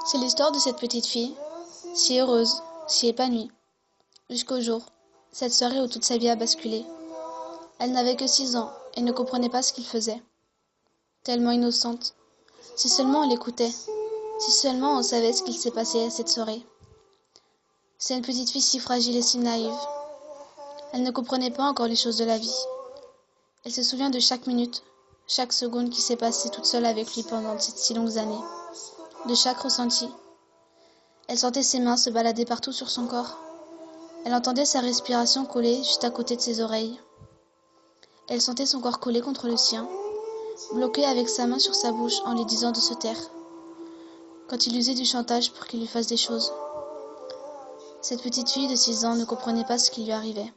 C'est l'histoire de cette petite fille, si heureuse, si épanouie, jusqu'au jour, cette soirée où toute sa vie a basculé. Elle n'avait que 6 ans et ne comprenait pas ce qu'il faisait. Tellement innocente. Si seulement on l'écoutait, si seulement on savait ce qu'il s'est passé à cette soirée. C'est une petite fille si fragile et si naïve. Elle ne comprenait pas encore les choses de la vie. Elle se souvient de chaque minute, chaque seconde qui s'est passée toute seule avec lui pendant ces si longues années, de chaque ressenti. Elle sentait ses mains se balader partout sur son corps. Elle entendait sa respiration couler juste à côté de ses oreilles. Elle sentait son corps coller contre le sien, bloqué avec sa main sur sa bouche en lui disant de se taire, quand il usait du chantage pour qu'il lui fasse des choses. Cette petite fille de 6 ans ne comprenait pas ce qui lui arrivait.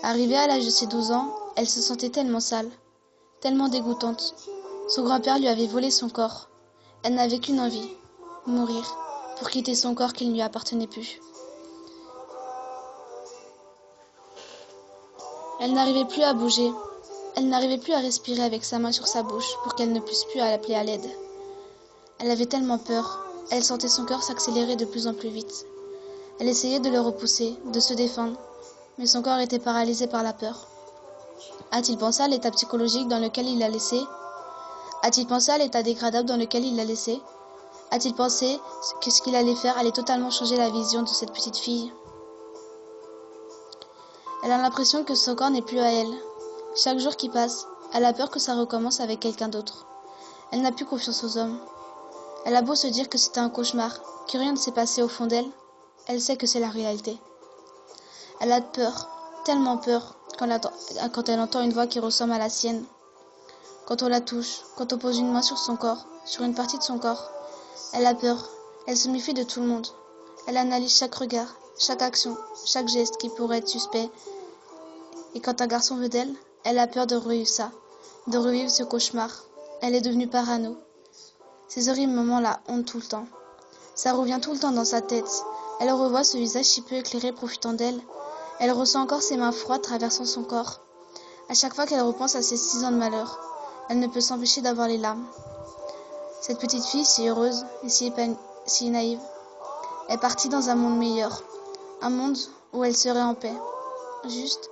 Arrivée à l'âge de ses 12 ans, elle se sentait tellement sale, tellement dégoûtante. Son grand-père lui avait volé son corps. Elle n'avait qu'une envie, mourir, pour quitter son corps qui ne lui appartenait plus. Elle n'arrivait plus à bouger. Elle n'arrivait plus à respirer avec sa main sur sa bouche pour qu'elle ne puisse plus appeler à l'aide. Elle avait tellement peur. Elle sentait son cœur s'accélérer de plus en plus vite. Elle essayait de le repousser, de se défendre, mais son corps était paralysé par la peur. A-t-il pensé à l'état psychologique dans lequel il l'a laissé? A-t-il pensé à l'état dégradable dans lequel il l'a laissé? A-t-il pensé que ce qu'il allait faire allait totalement changer la vision de cette petite fille? Elle a l'impression que son corps n'est plus à elle. Chaque jour qui passe, elle a peur que ça recommence avec quelqu'un d'autre. Elle n'a plus confiance aux hommes. Elle a beau se dire que c'était un cauchemar, que rien ne s'est passé au fond d'elle, elle sait que c'est la réalité. Elle a peur, tellement peur, quand elle entend une voix qui ressemble à la sienne. Quand on la touche, quand on pose une main sur son corps, sur une partie de son corps, elle a peur, elle se méfie de tout le monde. Elle analyse chaque regard, chaque action, chaque geste qui pourrait être suspect. Et quand un garçon veut d'elle, elle a peur de revivre ça, de revivre ce cauchemar. Elle est devenue parano. Ces horribles moments la hantent tout le temps. Ça revient tout le temps dans sa tête. Elle revoit ce visage si peu éclairé profitant d'elle. Elle ressent encore ses mains froides traversant son corps. À chaque fois qu'elle repense à ses 6 ans de malheur, elle ne peut s'empêcher d'avoir les larmes. Cette petite fille, si heureuse et si naïve, est partie dans un monde meilleur. Un monde où elle serait en paix. Juste